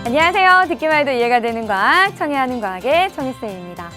안녕하세요. 듣기만 해도 이해가 되는 과학, 청해하는 과학의 청희쌤입니다.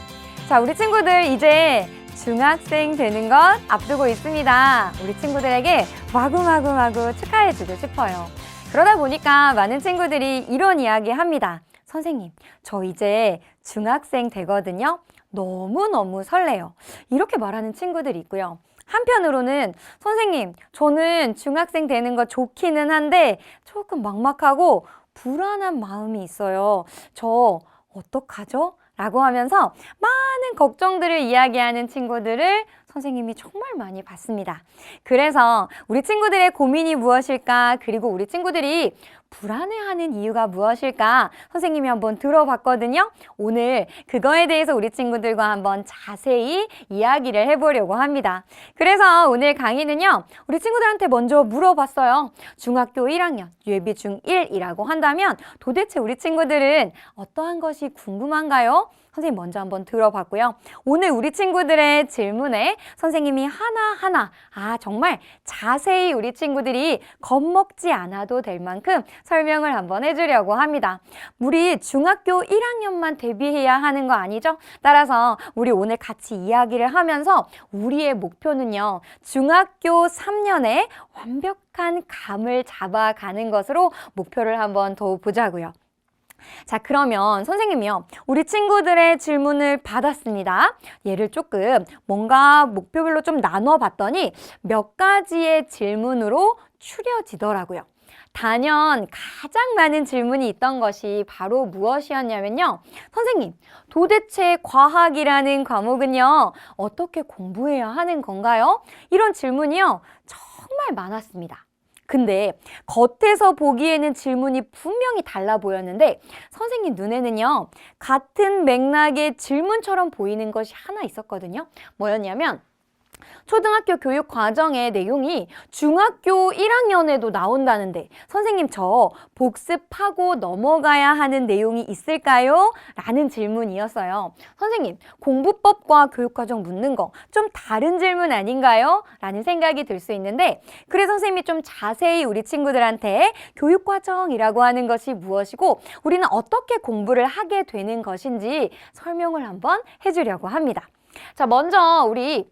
자, 우리 친구들 이제 중학생 되는 것 앞두고 있습니다. 우리 친구들에게 마구마구마구 축하해주고 싶어요. 그러다 보니까 많은 친구들이 이런 이야기 합니다. 선생님, 저 이제 중학생 되거든요. 너무너무 설레요. 이렇게 말하는 친구들이 있고요. 한편으로는 선생님, 저는 중학생 되는 거 좋기는 한데 조금 막막하고 불안한 마음이 있어요. 저 어떡하죠? 라고 하면서 많은 걱정들을 이야기하는 친구들을 선생님이 정말 많이 봤습니다. 그래서 우리 친구들의 고민이 무엇일까? 그리고 우리 친구들이 불안해하는 이유가 무엇일까? 선생님이 한번 들어봤거든요. 오늘 그거에 대해서 우리 친구들과 한번 자세히 이야기를 해보려고 합니다. 그래서 오늘 강의는요, 우리 친구들한테 먼저 물어봤어요. 중학교 1학년, 예비 중1이라고 한다면 도대체 우리 친구들은 어떠한 것이 궁금한가요? 선생님 먼저 한번 들어봤고요. 오늘 우리 친구들의 질문에 선생님이 하나하나 정말 자세히 우리 친구들이 겁먹지 않아도 될 만큼 설명을 한번 해주려고 합니다. 우리 중학교 1학년만 대비해야 하는 거 아니죠? 따라서 우리 오늘 같이 이야기를 하면서 우리의 목표는요, 중학교 3년에 완벽한 감을 잡아가는 것으로 목표를 한번 더 보자고요. 자, 그러면 선생님이요, 우리 친구들의 질문을 받았습니다. 얘를 조금 뭔가 목표별로 좀 나눠봤더니 몇 가지의 질문으로 추려지더라고요. 단연 가장 많은 질문이 있던 것이 바로 무엇이었냐면요. 선생님, 도대체 과학이라는 과목은요, 어떻게 공부해야 하는 건가요? 이런 질문이요, 정말 많았습니다. 근데 겉에서 보기에는 질문이 분명히 달라 보였는데 선생님 눈에는요, 같은 맥락의 질문처럼 보이는 것이 하나 있었거든요. 뭐였냐면 초등학교 교육 과정의 내용이 중학교 1학년에도 나온다는데 선생님, 저 복습하고 넘어가야 하는 내용이 있을까요? 라는 질문이었어요. 선생님, 공부법과 교육과정 묻는 거 좀 다른 질문 아닌가요? 라는 생각이 들 수 있는데, 그래서 선생님이 좀 자세히 우리 친구들한테 교육과정이라고 하는 것이 무엇이고 우리는 어떻게 공부를 하게 되는 것인지 설명을 한번 해주려고 합니다. 자, 먼저 우리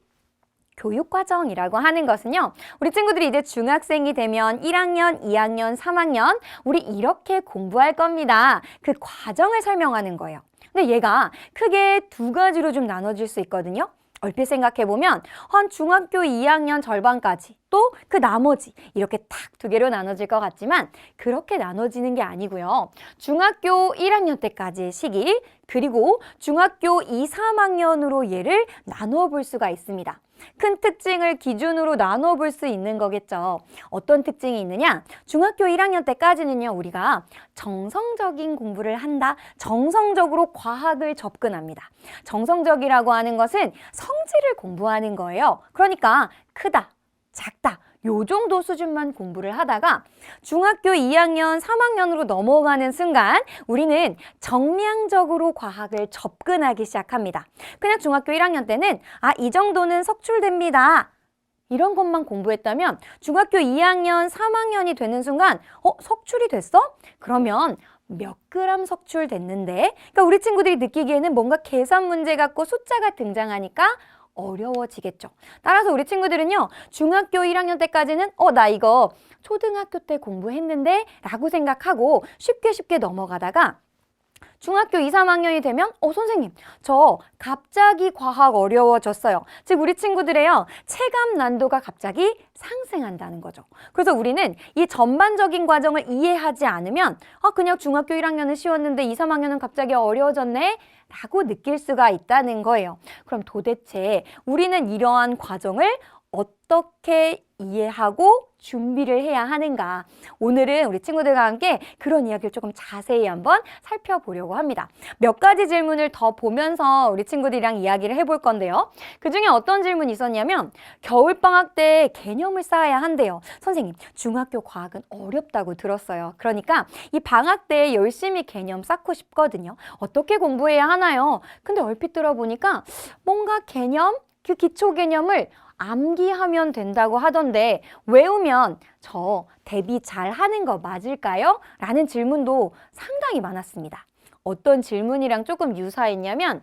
교육과정이라고 하는 것은요, 우리 친구들이 이제 중학생이 되면 1학년, 2학년, 3학년 우리 이렇게 공부할 겁니다. 그 과정을 설명하는 거예요. 근데 얘가 크게 두 가지로 좀 나눠질 수 있거든요. 얼핏 생각해보면 한 중학교 2학년 절반까지 또 그 나머지 이렇게 딱 두 개로 나눠질 것 같지만 그렇게 나눠지는 게 아니고요. 중학교 1학년 때까지의 시기, 그리고 중학교 2, 3학년으로 얘를 나누어 볼 수가 있습니다. 큰 특징을 기준으로 나눠 볼 수 있는 거겠죠. 어떤 특징이 있느냐? 중학교 1학년 때까지는요, 우리가 정성적인 공부를 한다. 정성적으로 과학을 접근합니다. 정성적이라고 하는 것은 성질을 공부하는 거예요. 그러니까 크다, 작다, 요 정도 수준만 공부를 하다가 중학교 2학년, 3학년으로 넘어가는 순간 우리는 정량적으로 과학을 접근하기 시작합니다. 그냥 중학교 1학년 때는 이 정도는 석출됩니다. 이런 것만 공부했다면 중학교 2학년, 3학년이 되는 순간 석출이 됐어? 그러면 몇 그램 석출됐는데? 그러니까 우리 친구들이 느끼기에는 뭔가 계산 문제 같고 숫자가 등장하니까 어려워지겠죠. 따라서 우리 친구들은요, 중학교 1학년 때까지는 나 이거 초등학교 때 공부했는데 라고 생각하고 쉽게 넘어가다가 중학교 2, 3학년이 되면 선생님, 저 갑자기 과학 어려워졌어요. 즉 우리 친구들의요, 체감 난도가 갑자기 상승한다는 거죠. 그래서 우리는 이 전반적인 과정을 이해하지 않으면 그냥 중학교 1학년은 쉬웠는데 2, 3학년은 갑자기 어려워졌네? 라고 느낄 수가 있다는 거예요. 그럼 도대체 우리는 이러한 과정을 어떻게 이해하고 준비를 해야 하는가? 오늘은 우리 친구들과 함께 그런 이야기를 조금 자세히 한번 살펴보려고 합니다. 몇 가지 질문을 더 보면서 우리 친구들이랑 이야기를 해볼 건데요. 그중에 어떤 질문이 있었냐면 겨울방학 때 개념을 쌓아야 한대요. 선생님, 중학교 과학은 어렵다고 들었어요. 그러니까 이 방학 때 열심히 개념 쌓고 싶거든요. 어떻게 공부해야 하나요? 근데 얼핏 들어보니까 뭔가 개념, 그 기초 개념을 암기하면 된다고 하던데 외우면 저 대비 잘하는 거 맞을까요? 라는 질문도 상당히 많았습니다. 어떤 질문이랑 조금 유사했냐면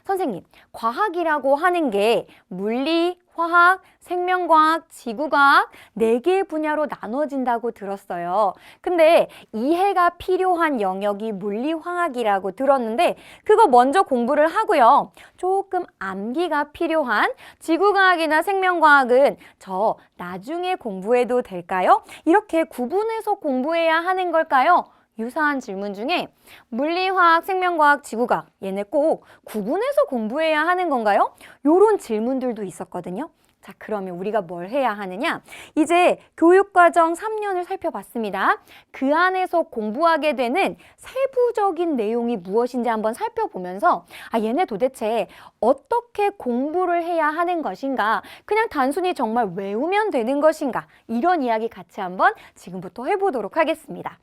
선생님, 과학이라고 하는 게 물리, 화학, 생명과학, 지구과학 4개의 분야로 나눠진다고 들었어요. 근데 이해가 필요한 영역이 물리화학이라고 들었는데 그거 먼저 공부를 하고요. 조금 암기가 필요한 지구과학이나 생명과학은 저 나중에 공부해도 될까요? 이렇게 구분해서 공부해야 하는 걸까요? 유사한 질문 중에 물리화학, 생명과학, 지구과학 얘네 꼭 구분해서 공부해야 하는 건가요? 이런 질문들도 있었거든요. 자, 그러면 우리가 뭘 해야 하느냐? 이제 교육과정 3년을 살펴봤습니다. 그 안에서 공부하게 되는 세부적인 내용이 무엇인지 한번 살펴보면서 얘네 도대체 어떻게 공부를 해야 하는 것인가? 그냥 단순히 정말 외우면 되는 것인가? 이런 이야기 같이 한번 지금부터 해보도록 하겠습니다.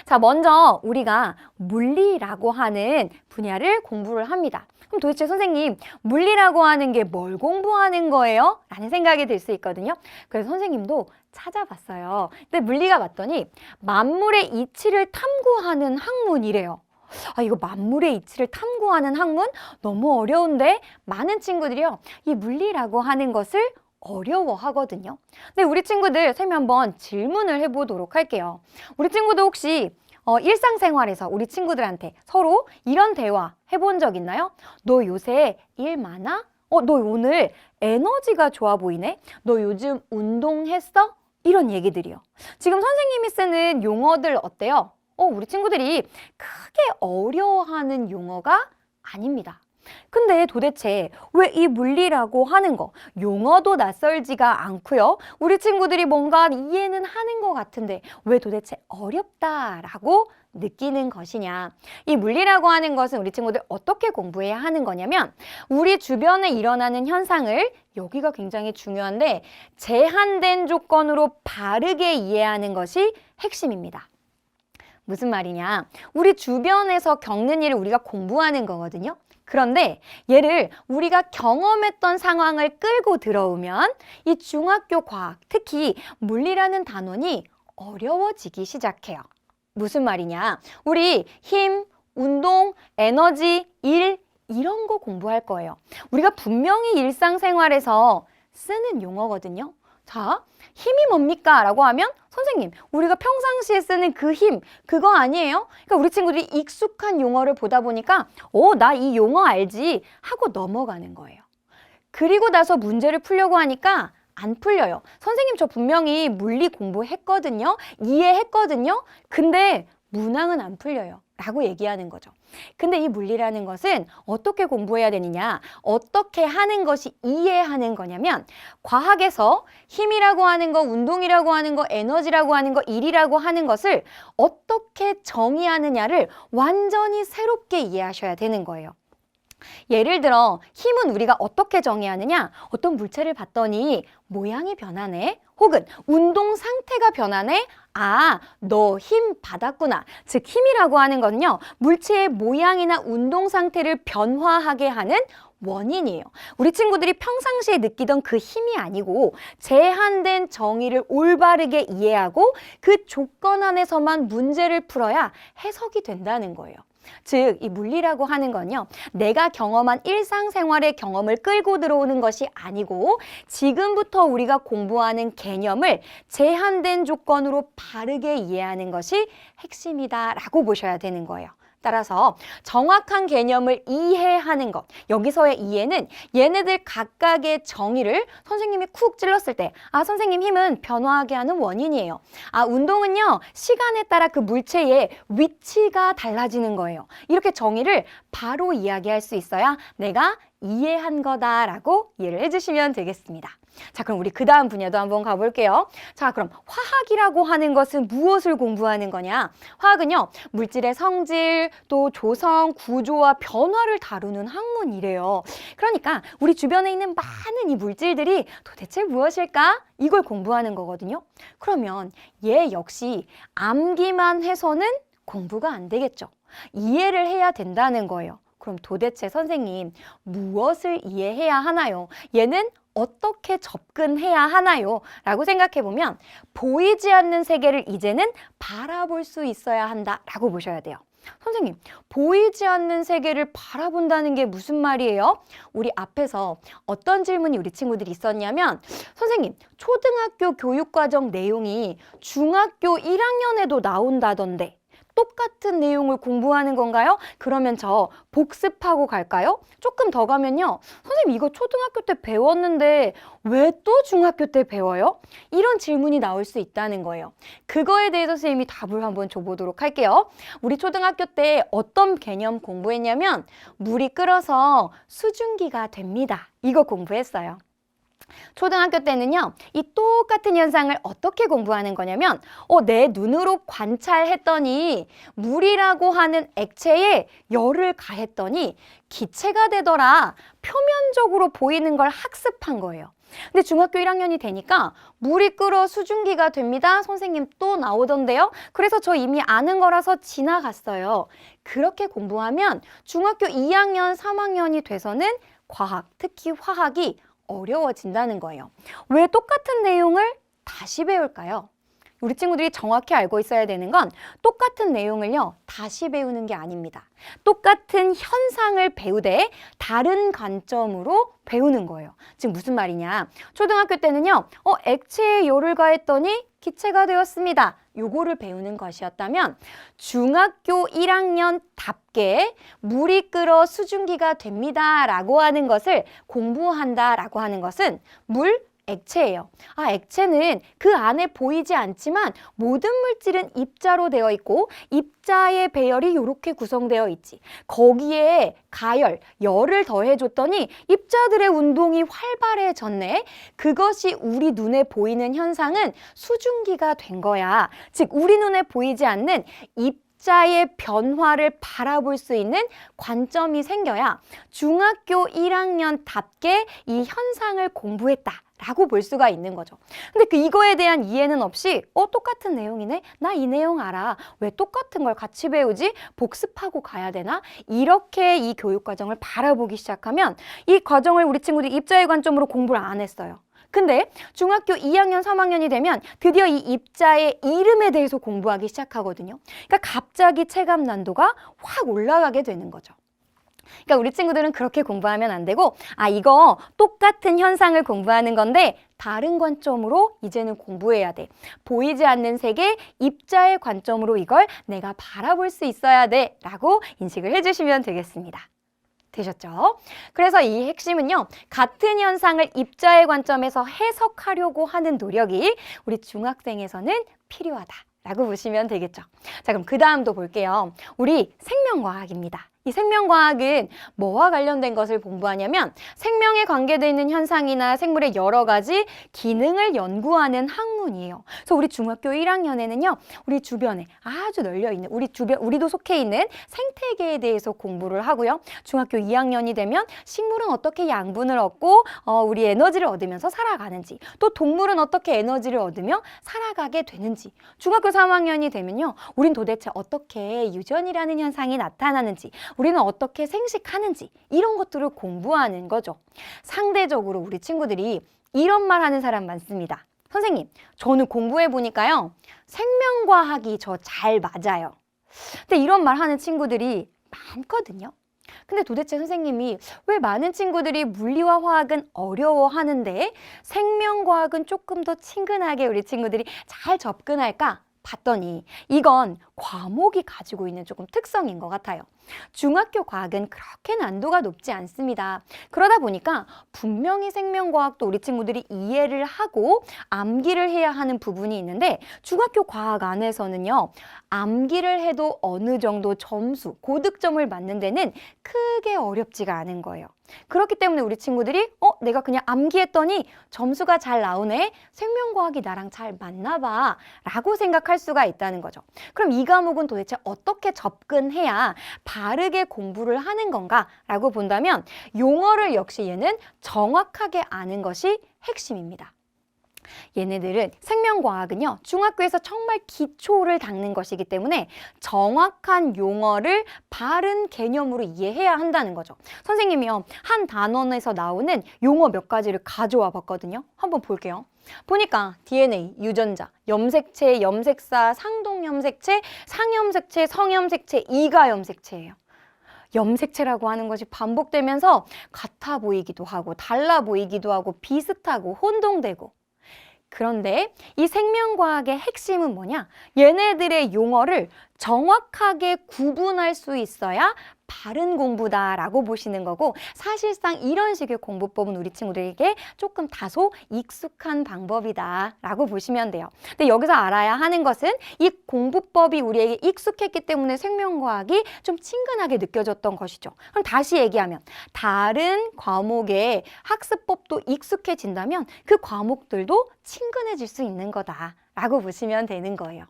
자, 먼저 우리가 물리라고 하는 분야를 공부를 합니다. 그럼 도대체 선생님, 물리라고 하는 게 뭘 공부하는 거예요? 라는 생각이 들 수 있거든요. 그래서 선생님도 찾아봤어요. 근데 물리가 맞더니 만물의 이치를 탐구하는 학문이래요. 이거 만물의 이치를 탐구하는 학문? 너무 어려운데? 많은 친구들이요, 이 물리라고 하는 것을 어려워하거든요. 근데 우리 친구들 쌤이 한번 질문을 해보도록 할게요. 우리 친구들 혹시 일상생활에서 우리 친구들한테 서로 이런 대화 해본 적 있나요? 너 요새 일 많아? 너 오늘 에너지가 좋아 보이네? 너 요즘 운동했어? 이런 얘기들이요. 지금 선생님이 쓰는 용어들 어때요? 우리 친구들이 크게 어려워하는 용어가 아닙니다. 근데 도대체 왜 이 물리라고 하는 거 용어도 낯설지가 않고요. 우리 친구들이 뭔가 이해는 하는 것 같은데 왜 도대체 어렵다라고 느끼는 것이냐. 이 물리라고 하는 것은 우리 친구들 어떻게 공부해야 하는 거냐면 우리 주변에 일어나는 현상을, 여기가 굉장히 중요한데, 제한된 조건으로 바르게 이해하는 것이 핵심입니다. 무슨 말이냐? 우리 주변에서 겪는 일을 우리가 공부하는 거거든요. 그런데 얘를 우리가 경험했던 상황을 끌고 들어오면 이 중학교 과학, 특히 물리라는 단원이 어려워지기 시작해요. 무슨 말이냐? 우리 힘, 운동, 에너지, 일 이런 거 공부할 거예요. 우리가 분명히 일상생활에서 쓰는 용어거든요. 자, 힘이 뭡니까? 라고 하면 선생님, 우리가 평상시에 쓰는 그 힘, 그거 아니에요? 그러니까 우리 친구들이 익숙한 용어를 보다 보니까 나 이 용어 알지? 하고 넘어가는 거예요. 그리고 나서 문제를 풀려고 하니까 안 풀려요. 선생님, 저 분명히 물리 공부했거든요. 이해했거든요. 근데 문항은 안 풀려요. 라고 얘기하는 거죠. 근데 이 물리라는 것은 어떻게 공부해야 되느냐, 어떻게 하는 것이 이해하는 거냐면 과학에서 힘이라고 하는 거, 운동이라고 하는 거, 에너지라고 하는 거, 일이라고 하는 것을 어떻게 정의하느냐를 완전히 새롭게 이해하셔야 되는 거예요. 예를 들어 힘은 우리가 어떻게 정의하느냐, 어떤 물체를 봤더니 모양이 변하네, 혹은 운동 상태가 변하네, 너 힘 받았구나. 즉 힘이라고 하는 건요, 물체의 모양이나 운동 상태를 변화하게 하는 원인이에요. 우리 친구들이 평상시에 느끼던 그 힘이 아니고 제한된 정의를 올바르게 이해하고 그 조건 안에서만 문제를 풀어야 해석이 된다는 거예요. 즉, 이 물리라고 하는 건요, 내가 경험한 일상생활의 경험을 끌고 들어오는 것이 아니고 지금부터 우리가 공부하는 개념을 제한된 조건으로 바르게 이해하는 것이 핵심이다라고 보셔야 되는 거예요. 따라서 정확한 개념을 이해하는 것, 여기서의 이해는 얘네들 각각의 정의를 선생님이 쿡 찔렀을 때 선생님 힘은 변화하게 하는 원인이에요. 운동은요, 시간에 따라 그 물체의 위치가 달라지는 거예요. 이렇게 정의를 바로 이야기할 수 있어야 내가 이해한 거다라고 이해를 해주시면 되겠습니다. 자, 그럼 우리 그 다음 분야도 한번 가볼게요. 자, 그럼 화학이라고 하는 것은 무엇을 공부하는 거냐? 화학은요, 물질의 성질, 또 조성, 구조와 변화를 다루는 학문이래요. 그러니까 우리 주변에 있는 많은 이 물질들이 도대체 무엇일까? 이걸 공부하는 거거든요. 그러면 얘 역시 암기만 해서는 공부가 안 되겠죠. 이해를 해야 된다는 거예요. 그럼 도대체 선생님, 무엇을 이해해야 하나요? 얘는 어떻게 접근해야 하나요? 라고 생각해 보면 보이지 않는 세계를 이제는 바라볼 수 있어야 한다라고 보셔야 돼요. 선생님, 보이지 않는 세계를 바라본다는 게 무슨 말이에요? 우리 앞에서 어떤 질문이 우리 친구들이 있었냐면 선생님, 초등학교 교육과정 내용이 중학교 1학년에도 나온다던데 똑같은 내용을 공부하는 건가요? 그러면 저 복습하고 갈까요? 조금 더 가면요. 선생님, 이거 초등학교 때 배웠는데 왜 또 중학교 때 배워요? 이런 질문이 나올 수 있다는 거예요. 그거에 대해서 선생님이 답을 한번 줘보도록 할게요. 우리 초등학교 때 어떤 개념 공부했냐면 물이 끓어서 수증기가 됩니다. 이거 공부했어요. 초등학교 때는요, 이 똑같은 현상을 어떻게 공부하는 거냐면, 내 눈으로 관찰했더니 물이라고 하는 액체에 열을 가했더니 기체가 되더라. 표면적으로 보이는 걸 학습한 거예요. 근데 중학교 1학년이 되니까 물이 끓어 수증기가 됩니다. 선생님 또 나오던데요. 그래서 저 이미 아는 거라서 지나갔어요. 그렇게 공부하면 중학교 2학년, 3학년이 돼서는 과학, 특히 화학이 어려워진다는 거예요. 왜 똑같은 내용을 다시 배울까요? 우리 친구들이 정확히 알고 있어야 되는 건 똑같은 내용을요, 다시 배우는 게 아닙니다. 똑같은 현상을 배우되 다른 관점으로 배우는 거예요. 지금 무슨 말이냐? 초등학교 때는요, 액체에 열을 가했더니 기체가 되었습니다. 요거를 배우는 것이었다면 중학교 1학년답게 물이 끓어 수증기가 됩니다 라고 하는 것을 공부한다 라고 하는 것은 물, 액체예요. 액체는 그 안에 보이지 않지만 모든 물질은 입자로 되어 있고 입자의 배열이 이렇게 구성되어 있지. 거기에 가열, 열을 더해줬더니 입자들의 운동이 활발해졌네. 그것이 우리 눈에 보이는 현상은 수증기가 된 거야. 즉 우리 눈에 보이지 않는 입자의 변화를 바라볼 수 있는 관점이 생겨야 중학교 1학년답게 이 현상을 공부했다 라고 볼 수가 있는 거죠. 근데 이거에 대한 이해는 없이 똑같은 내용이네? 나 이 내용 알아. 왜 똑같은 걸 같이 배우지? 복습하고 가야 되나? 이렇게 이 교육과정을 바라보기 시작하면 이 과정을 우리 친구들이 입자의 관점으로 공부를 안 했어요. 근데 중학교 2학년, 3학년이 되면 드디어 이 입자의 이름에 대해서 공부하기 시작하거든요. 그러니까 갑자기 체감 난도가 확 올라가게 되는 거죠. 그러니까 우리 친구들은 그렇게 공부하면 안 되고 이거 똑같은 현상을 공부하는 건데 다른 관점으로 이제는 공부해야 돼. 보이지 않는 세계, 입자의 관점으로 이걸 내가 바라볼 수 있어야 돼 라고 인식을 해주시면 되겠습니다. 되셨죠? 그래서 이 핵심은요, 같은 현상을 입자의 관점에서 해석하려고 하는 노력이 우리 중학생에서는 필요하다 라고 보시면 되겠죠. 자, 그럼 그 다음도 볼게요. 우리 생명과학입니다. 이 생명과학은 뭐와 관련된 것을 공부하냐면 생명에 관계되어 있는 현상이나 생물의 여러 가지 기능을 연구하는 학문이에요. 그래서 우리 중학교 1학년에는요, 우리 주변에 아주 널려있는 우리도 속해 있는 생태계에 대해서 공부를 하고요. 중학교 2학년이 되면 식물은 어떻게 양분을 얻고 우리 에너지를 얻으면서 살아가는지, 또 동물은 어떻게 에너지를 얻으며 살아가게 되는지, 중학교 3학년이 되면요, 우린 도대체 어떻게 유전이라는 현상이 나타나는지, 우리는 어떻게 생식하는지 이런 것들을 공부하는 거죠. 상대적으로 우리 친구들이 이런 말 하는 사람 많습니다. 선생님, 저는 공부해 보니까요, 생명과학이 저 잘 맞아요. 근데 이런 말 하는 친구들이 많거든요. 근데 도대체 선생님이 왜 많은 친구들이 물리와 화학은 어려워하는데 생명과학은 조금 더 친근하게 우리 친구들이 잘 접근할까 봤더니 이건 과목이 가지고 있는 조금 특성인 것 같아요. 중학교 과학은 그렇게 난도가 높지 않습니다. 그러다 보니까 분명히 생명과학도 우리 친구들이 이해를 하고 암기를 해야 하는 부분이 있는데 중학교 과학 안에서는요, 암기를 해도 어느 정도 점수, 고득점을 맞는 데는 크게 어렵지가 않은 거예요. 그렇기 때문에 우리 친구들이 내가 그냥 암기했더니 점수가 잘 나오네, 생명과학이 나랑 잘 맞나 봐 라고 생각할 수가 있다는 거죠. 그럼 이 과목은 도대체 어떻게 접근해야 바르게 공부를 하는 건가 라고 본다면 용어를 역시 얘는 정확하게 아는 것이 핵심입니다. 얘네들은 생명과학은요, 중학교에서 정말 기초를 닦는 것이기 때문에 정확한 용어를 바른 개념으로 이해해야 한다는 거죠. 선생님이요, 한 단원에서 나오는 용어 몇 가지를 가져와 봤거든요. 한번 볼게요. 보니까 DNA, 유전자, 염색체, 염색사, 상동염색체, 상염색체, 성염색체, 이가염색체예요. 염색체라고 하는 것이 반복되면서 같아 보이기도 하고 달라 보이기도 하고 비슷하고 혼동되고, 그런데 이 생명과학의 핵심은 뭐냐? 얘네들의 용어를 정확하게 구분할 수 있어야 바른 공부다라고 보시는 거고, 사실상 이런 식의 공부법은 우리 친구들에게 조금 다소 익숙한 방법이다라고 보시면 돼요. 근데 여기서 알아야 하는 것은 이 공부법이 우리에게 익숙했기 때문에 생명과학이 좀 친근하게 느껴졌던 것이죠. 그럼 다시 얘기하면 다른 과목의 학습법도 익숙해진다면 그 과목들도 친근해질 수 있는 거다라고 보시면 되는 거예요.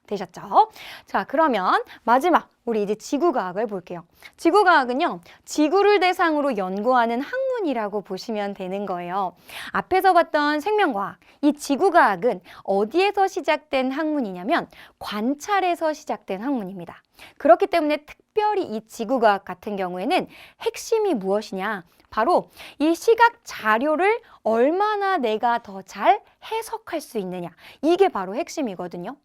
되셨죠? 자, 그러면 마지막 우리 이제 지구과학을 볼게요. 지구과학은요, 지구를 대상으로 연구하는 학문이라고 보시면 되는 거예요. 앞에서 봤던 생명과학, 이 지구과학은 어디에서 시작된 학문이냐면 관찰에서 시작된 학문입니다. 그렇기 때문에 특별히 이 지구과학 같은 경우에는 핵심이 무엇이냐? 바로 이 시각 자료를 얼마나 내가 더 잘 해석할 수 있느냐, 이게 바로 핵심이거든요.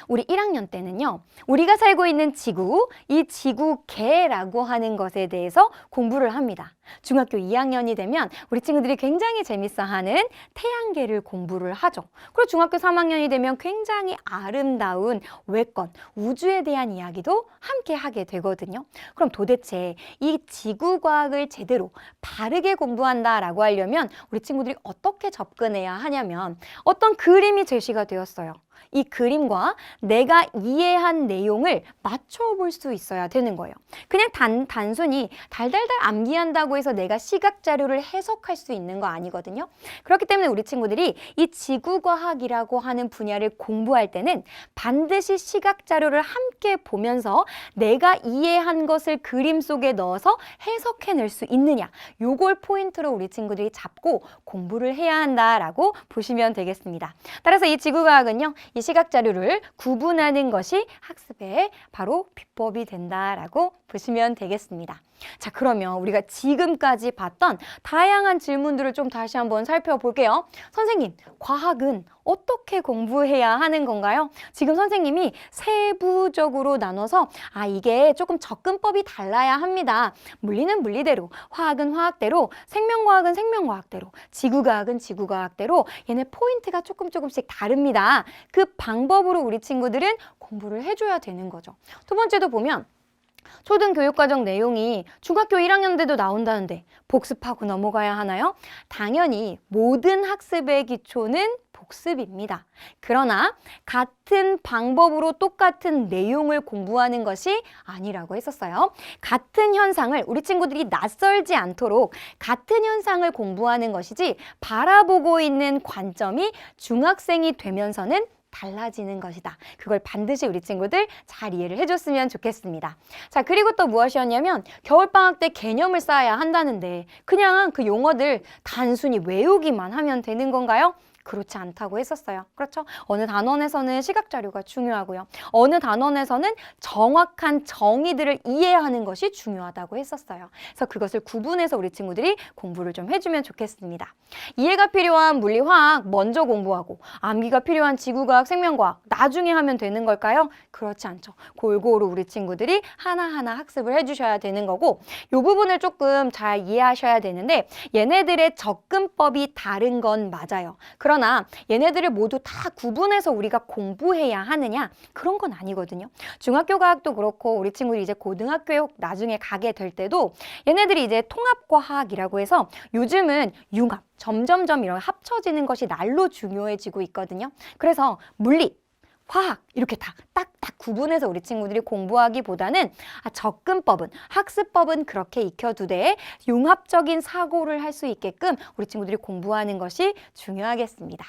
우리 1학년 때는요, 우리가 살고 있는 지구, 이 지구계라고 하는 것에 대해서 공부를 합니다. 중학교 2학년이 되면 우리 친구들이 굉장히 재밌어하는 태양계를 공부를 하죠. 그리고 중학교 3학년이 되면 굉장히 아름다운 외권, 우주에 대한 이야기도 함께 하게 되거든요. 그럼 도대체 이 지구과학을 제대로 바르게 공부한다라고 하려면 우리 친구들이 어떻게 접근해야 하냐면, 어떤 그림이 제시가 되었어요. 이 그림과 내가 이해한 내용을 맞춰볼 수 있어야 되는 거예요. 그냥 단순히 달달달 암기한다고 해서 내가 시각 자료를 해석할 수 있는 거 아니거든요. 그렇기 때문에 우리 친구들이 이 지구과학이라고 하는 분야를 공부할 때는 반드시 시각 자료를 함께 보면서 내가 이해한 것을 그림 속에 넣어서 해석해낼 수 있느냐, 요걸 포인트로 우리 친구들이 잡고 공부를 해야 한다라고 보시면 되겠습니다. 따라서 이 지구과학은요, 이 시각 자료를 구분하는 것이 학습의 바로 비법이 된다라고 보시면 되겠습니다. 자, 그러면 우리가 지금까지 봤던 다양한 질문들을 좀 다시 한번 살펴볼게요. 선생님, 과학은 어떻게 공부해야 하는 건가요? 지금 선생님이 세부적으로 나눠서 이게 조금 접근법이 달라야 합니다. 물리는 물리대로, 화학은 화학대로, 생명과학은 생명과학대로, 지구과학은 지구과학대로, 얘네 포인트가 조금씩 다릅니다. 그 방법으로 우리 친구들은 공부를 해줘야 되는 거죠. 두 번째도 보면 초등교육과정 내용이 중학교 1학년 때도 나온다는데 복습하고 넘어가야 하나요? 당연히 모든 학습의 기초는 복습입니다. 그러나 같은 방법으로 똑같은 내용을 공부하는 것이 아니라고 했었어요. 같은 현상을 우리 친구들이 낯설지 않도록 같은 현상을 공부하는 것이지, 바라보고 있는 관점이 중학생이 되면서는 달라지는 것이다. 그걸 반드시 우리 친구들 잘 이해를 해줬으면 좋겠습니다. 자, 그리고 또 무엇이었냐면 겨울방학 때 개념을 쌓아야 한다는데 그냥 그 용어들 단순히 외우기만 하면 되는 건가요? 그렇지 않다고 했었어요. 그렇죠? 어느 단원에서는 시각 자료가 중요하고요. 어느 단원에서는 정확한 정의들을 이해하는 것이 중요하다고 했었어요. 그래서 그것을 구분해서 우리 친구들이 공부를 좀 해주면 좋겠습니다. 이해가 필요한 물리, 화학 먼저 공부하고 암기가 필요한 지구과학, 생명과학 나중에 하면 되는 걸까요? 그렇지 않죠. 골고루 우리 친구들이 하나하나 학습을 해주셔야 되는 거고, 이 부분을 조금 잘 이해하셔야 되는데, 얘네들의 접근법이 다른 건 맞아요. 그러나 얘네들을 모두 다 구분해서 우리가 공부해야 하느냐? 그런 건 아니거든요. 중학교 과학도 그렇고 우리 친구들이 이제 고등학교에 나중에 가게 될 때도 얘네들이 이제 통합과학이라고 해서 요즘은 융합, 점점점 이런 합쳐지는 것이 날로 중요해지고 있거든요. 그래서 물리, 화학 이렇게 다 딱딱 구분해서 우리 친구들이 공부하기보다는 접근법은, 학습법은 그렇게 익혀두되 융합적인 사고를 할 수 있게끔 우리 친구들이 공부하는 것이 중요하겠습니다.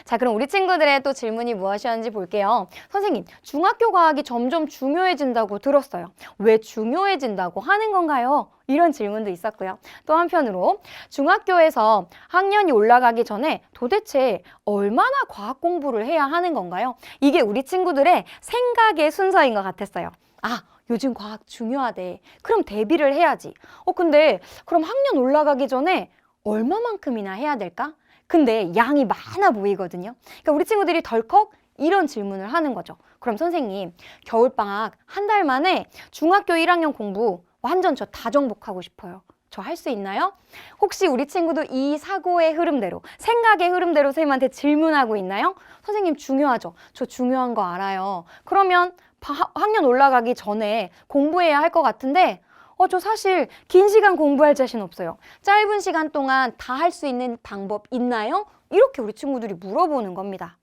자, 그럼 우리 친구들의 또 질문이 무엇이었는지 볼게요. 선생님, 중학교 과학이 점점 중요해진다고 들었어요. 왜 중요해진다고 하는 건가요? 이런 질문도 있었고요. 또 한편으로 중학교에서 학년이 올라가기 전에 도대체 얼마나 과학 공부를 해야 하는 건가요? 이게 우리 친구들의 생각의 순서인 것 같았어요. 아, 요즘 과학 중요하대. 그럼 대비를 해야지. 근데 그럼 학년 올라가기 전에 얼마만큼이나 해야 될까? 근데 양이 많아 보이거든요. 그러니까 우리 친구들이 덜컥 이런 질문을 하는 거죠. 그럼 선생님, 겨울방학 한 달 만에 중학교 1학년 공부 완전 저 다 정복하고 싶어요. 저 할 수 있나요? 혹시 우리 친구도 이 사고의 흐름대로, 생각의 흐름대로 선생님한테 질문하고 있나요? 선생님 중요하죠. 저 중요한 거 알아요. 그러면 학년 올라가기 전에 공부해야 할 것 같은데 저 사실 긴 시간 공부할 자신 없어요. 짧은 시간 동안 다 할 수 있는 방법 있나요? 이렇게 우리 친구들이 물어보는 겁니다.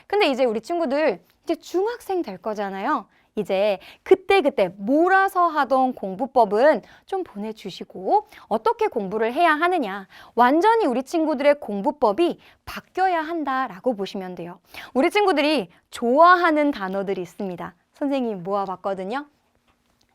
근데 이제 우리 친구들 이제 중학생 될 거잖아요. 이제 그때그때 몰아서 하던 공부법은 좀 보내주시고 어떻게 공부를 해야 하느냐. 완전히 우리 친구들의 공부법이 바뀌어야 한다라고 보시면 돼요. 우리 친구들이 좋아하는 단어들이 있습니다. 선생님이 모아봤거든요.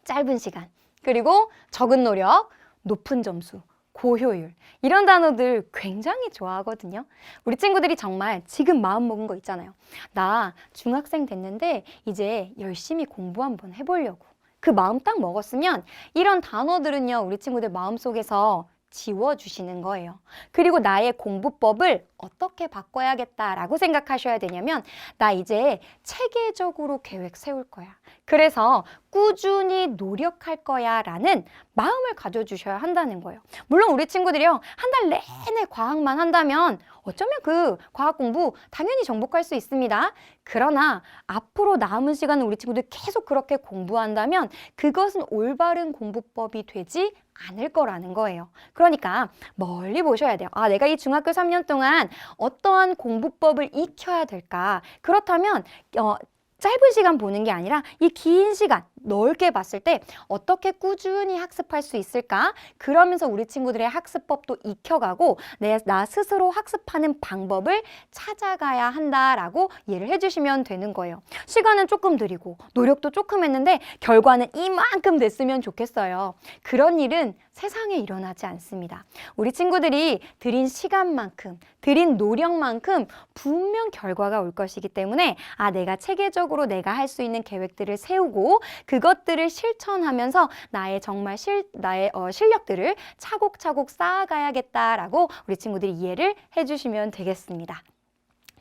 짧은 시간. 그리고 적은 노력, 높은 점수, 고효율 이런 단어들 굉장히 좋아하거든요. 우리 친구들이 정말 지금 마음 먹은 거 있잖아요. 나 중학생 됐는데 이제 열심히 공부 한번 해보려고. 그 마음 딱 먹었으면 이런 단어들은요, 우리 친구들 마음속에서 지워주시는 거예요. 그리고 나의 공부법을 어떻게 바꿔야겠다라고 생각하셔야 되냐면 나 이제 체계적으로 계획 세울 거야. 그래서 꾸준히 노력할 거야 라는 마음을 가져주셔야 한다는 거예요. 물론 우리 친구들이요, 한 달 내내 과학만 한다면 어쩌면 그 과학 공부 당연히 정복할 수 있습니다. 그러나 앞으로 남은 시간은 우리 친구들 계속 그렇게 공부한다면 그것은 올바른 공부법이 되지 않을 거라는 거예요. 그러니까 멀리 보셔야 돼요. 아, 내가 이 중학교 3년 동안 어떠한 공부법을 익혀야 될까? 그렇다면 짧은 시간 보는 게 아니라 이 긴 시간 넓게 봤을 때 어떻게 꾸준히 학습할 수 있을까? 그러면서 우리 친구들의 학습법도 익혀가고 나 스스로 학습하는 방법을 찾아가야 한다라고 이해를 해주시면 되는 거예요. 시간은 조금 들이고 노력도 조금 했는데 결과는 이만큼 됐으면 좋겠어요. 그런 일은 세상에 일어나지 않습니다. 우리 친구들이 들인 시간만큼, 들인 노력만큼 분명 결과가 올 것이기 때문에 내가 체계적으로 내가 할 수 있는 계획들을 세우고 그것들을 실천하면서 나의 실력들을 차곡차곡 쌓아가야겠다라고 우리 친구들이 이해를 해주시면 되겠습니다.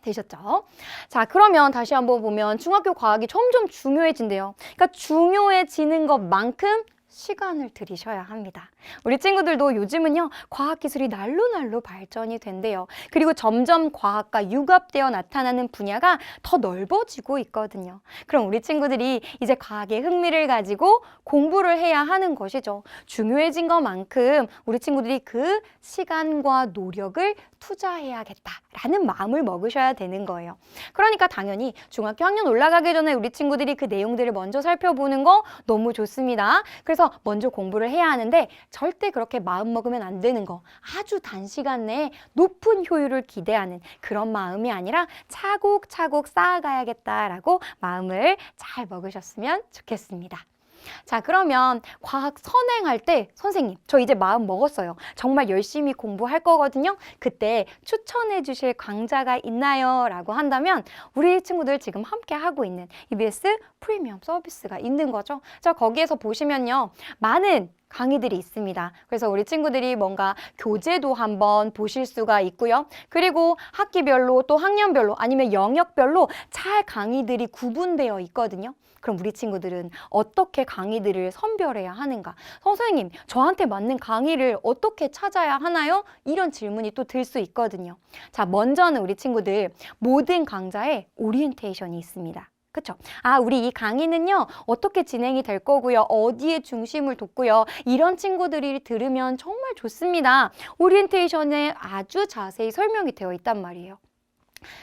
되셨죠? 자, 그러면 다시 한번 보면 중학교 과학이 점점 중요해진대요. 그러니까 중요해지는 것만큼 시간을 들이셔야 합니다. 우리 친구들도 요즘은요, 과학기술이 날로 발전이 된대요. 그리고 점점 과학과 융합되어 나타나는 분야가 더 넓어지고 있거든요. 그럼 우리 친구들이 이제 과학에 흥미를 가지고 공부를 해야 하는 것이죠. 중요해진 것만큼 우리 친구들이 그 시간과 노력을 투자해야겠다라는 마음을 먹으셔야 되는 거예요. 그러니까 당연히 중학교 학년 올라가기 전에 우리 친구들이 그 내용들을 먼저 살펴보는 거 너무 좋습니다. 그래서 먼저 공부를 해야 하는데 절대 그렇게 마음 먹으면 안 되는 거. 아주 단시간 내에 높은 효율을 기대하는 그런 마음이 아니라 차곡차곡 쌓아가야겠다라고 마음을 잘 먹으셨으면 좋겠습니다. 자, 그러면 과학 선행할 때 선생님, 저 이제 마음 먹었어요. 정말 열심히 공부할 거거든요. 그때 추천해 주실 강좌가 있나요? 라고 한다면 우리 친구들 지금 함께 하고 있는 EBS 프리미엄 서비스가 있는 거죠. 자, 거기에서 보시면요, 많은 강의들이 있습니다. 그래서 우리 친구들이 뭔가 교재도 한번 보실 수가 있고요. 그리고 학기별로 또 학년별로 아니면 영역별로 잘 강의들이 구분되어 있거든요. 그럼 우리 친구들은 어떻게 강의들을 선별해야 하는가? 선생님, 저한테 맞는 강의를 어떻게 찾아야 하나요? 이런 질문이 또 들 수 있거든요. 자, 먼저는 우리 친구들 모든 강좌에 오리엔테이션이 있습니다. 그쵸? 우리 이 강의는요, 어떻게 진행이 될 거고요. 어디에 중심을 뒀고요. 이런 친구들이 들으면 정말 좋습니다. 오리엔테이션에 아주 자세히 설명이 되어 있단 말이에요.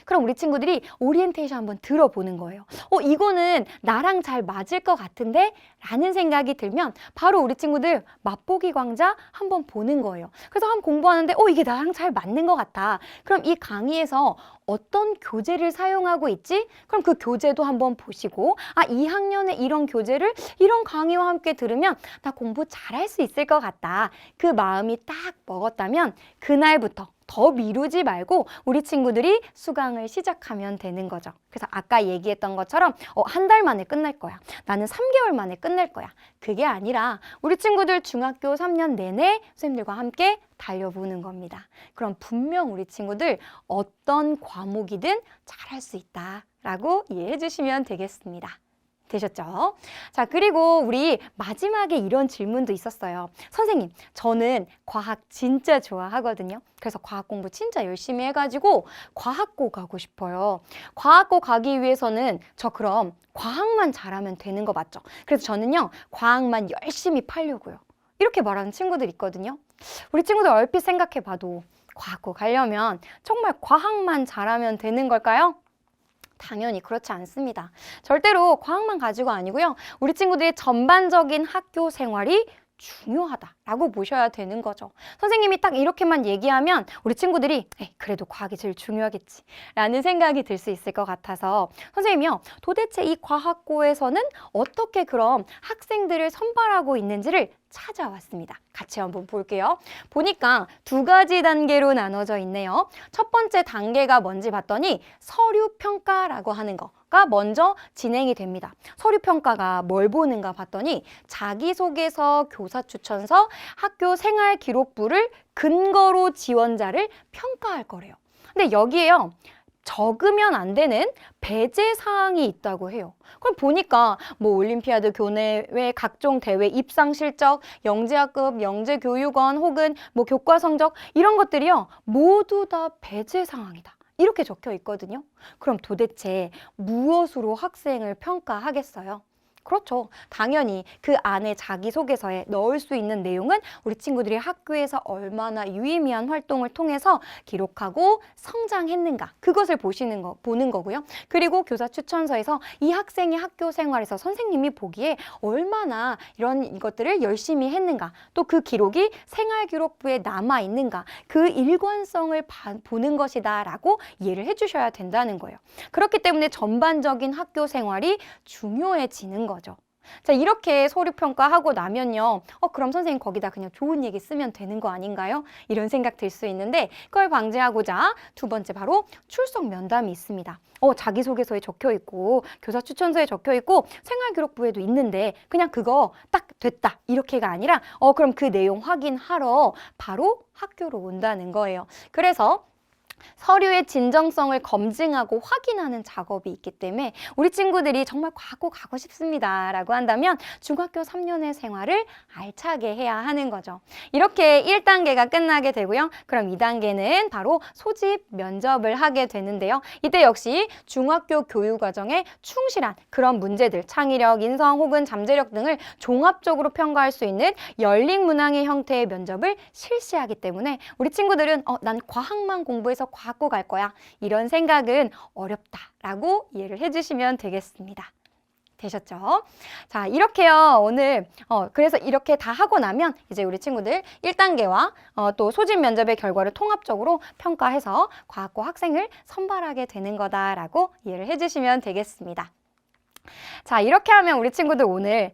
그럼 우리 친구들이 오리엔테이션 한번 들어보는 거예요. 이거는 나랑 잘 맞을 것 같은데? 라는 생각이 들면 바로 우리 친구들 맛보기 광자 한번 보는 거예요. 그래서 한번 공부하는데 이게 나랑 잘 맞는 것 같아. 그럼 이 강의에서 어떤 교재를 사용하고 있지? 그럼 그 교재도 한번 보시고 2학년에 이런 교재를 이런 강의와 함께 들으면 나 공부 잘할 수 있을 것 같다. 그 마음이 딱 먹었다면 그날부터 더 미루지 말고 우리 친구들이 수강을 시작하면 되는 거죠. 그래서 아까 얘기했던 것처럼 한 달 만에 끝날 거야. 나는 3개월 만에 끝날 거야. 그게 아니라 우리 친구들 중학교 3년 내내 선생님들과 함께 달려보는 겁니다. 그럼 분명 우리 친구들 어떤 과목이든 잘할 수 있다라고 이해해 주시면 되겠습니다. 되셨죠? 자, 그리고 우리 마지막에 이런 질문도 있었어요. 선생님, 저는 과학 진짜 좋아하거든요. 그래서 과학 공부 진짜 열심히 해가지고 과학고 가고 싶어요. 과학고 가기 위해서는 저 그럼 과학만 잘하면 되는 거 맞죠? 그래서 저는요, 과학만 열심히 팔려고요. 이렇게 말하는 친구들 있거든요. 우리 친구들 얼핏 생각해 봐도 과학고 가려면 정말 과학만 잘하면 되는 걸까요? 당연히 그렇지 않습니다. 절대로 과학만 가지고 아니고요. 우리 친구들의 전반적인 학교 생활이 중요하다라고 보셔야 되는 거죠. 선생님이 딱 이렇게만 얘기하면 우리 친구들이 그래도 과학이 제일 중요하겠지 라는 생각이 들 수 있을 것 같아서 선생님이요. 도대체 이 과학고에서는 어떻게 그럼 학생들을 선발하고 있는지를 찾아왔습니다. 같이 한번 볼게요. 보니까 2가지 단계로 나눠져 있네요. 첫 번째 단계가 뭔지 봤더니 서류 평가라고 하는 거가 먼저 진행이 됩니다. 서류 평가가 뭘 보는가 봤더니 자기소개서, 교사추천서, 학교 생활기록부를 근거로 지원자를 평가할 거래요. 근데 여기에요. 적으면 안 되는 배제 사항이 있다고 해요. 그럼 보니까 올림피아드 교내외 각종 대회 입상 실적, 영재학급, 영재교육원 혹은 교과 성적 이런 것들이요. 모두 다 배제 사항이다. 이렇게 적혀 있거든요. 그럼 도대체 무엇으로 학생을 평가하겠어요? 그렇죠. 당연히 그 안에 자기소개서에 넣을 수 있는 내용은 우리 친구들이 학교에서 얼마나 유의미한 활동을 통해서 기록하고 성장했는가 그것을 보는 거고요. 그리고 교사 추천서에서 이 학생이 학교 생활에서 선생님이 보기에 얼마나 이런 것들을 열심히 했는가 또 그 기록이 생활기록부에 남아있는가 그 일관성을 보는 것이다 라고 이해를 해주셔야 된다는 거예요. 그렇기 때문에 전반적인 학교 생활이 중요해지는 거죠. 자, 이렇게 서류평가하고 나면요. 그럼 선생님 거기다 그냥 좋은 얘기 쓰면 되는 거 아닌가요? 이런 생각 들 수 있는데 그걸 방지하고자 2번째 바로 출석 면담이 있습니다. 자기소개서에 적혀 있고 교사 추천서에 적혀 있고 생활기록부에도 있는데 그냥 그거 딱 됐다 이렇게가 아니라 그럼 그 내용 확인하러 바로 학교로 온다는 거예요. 그래서 서류의 진정성을 검증하고 확인하는 작업이 있기 때문에 우리 친구들이 정말 과거 가고 싶습니다 라고 한다면 중학교 3년의 생활을 알차게 해야 하는 거죠. 이렇게 1단계가 끝나게 되고요. 그럼 2단계는 바로 소집 면접을 하게 되는데요. 이때 역시 중학교 교육과정에 충실한 그런 문제들, 창의력, 인성 혹은 잠재력 등을 종합적으로 평가할 수 있는 열린 문항의 형태의 면접을 실시하기 때문에 우리 친구들은 난 과학만 공부해서 과학고 갈 거야. 이런 생각은 어렵다라고 이해를 해주시면 되겠습니다. 되셨죠? 자, 이렇게요. 오늘 그래서 이렇게 다 하고 나면 이제 우리 친구들 1단계와 또 소집 면접의 결과를 통합적으로 평가해서 과학고 학생을 선발하게 되는 거다라고 이해를 해주시면 되겠습니다. 자, 이렇게 하면 우리 친구들 오늘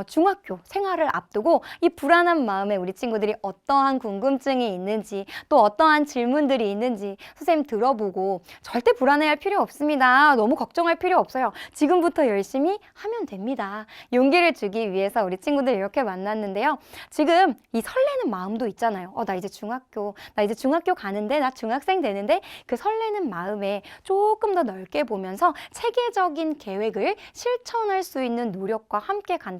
중학교 생활을 앞두고 이 불안한 마음에 우리 친구들이 어떠한 궁금증이 있는지 또 어떠한 질문들이 있는지 선생님 들어보고 절대 불안해할 필요 없습니다. 너무 걱정할 필요 없어요. 지금부터 열심히 하면 됩니다. 용기를 주기 위해서 우리 친구들 이렇게 만났는데요. 지금 이 설레는 마음도 있잖아요. 나 이제 중학교 가는데 나 중학생 되는데 그 설레는 마음에 조금 더 넓게 보면서 체계적인 계획을 실천할 수 있는 노력과 함께 간다면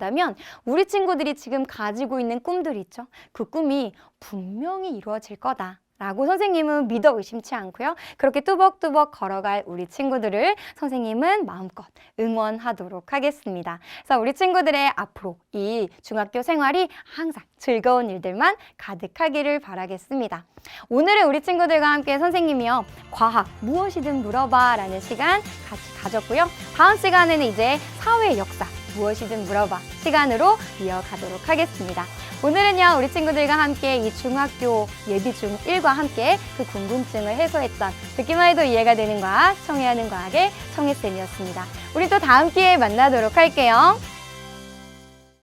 우리 친구들이 지금 가지고 있는 꿈들 있죠? 그 꿈이 분명히 이루어질 거다 라고 선생님은 믿어 의심치 않고요. 그렇게 뚜벅뚜벅 걸어갈 우리 친구들을 선생님은 마음껏 응원하도록 하겠습니다. 그래서 우리 친구들의 앞으로 이 중학교 생활이 항상 즐거운 일들만 가득하기를 바라겠습니다. 오늘은 우리 친구들과 함께 선생님이요. 과학 무엇이든 물어봐 라는 시간 같이 가졌고요. 다음 시간에는 이제 사회 역사 무엇이든 물어봐 시간으로 이어가도록 하겠습니다. 오늘은요, 우리 친구들과 함께 이 중학교 예비 중1과 함께 그 궁금증을 해소했던 듣기만 해도 이해가 되는 과학, 청해하는 과학의 청해쌤이었습니다. 우리 또 다음 기회에 만나도록 할게요.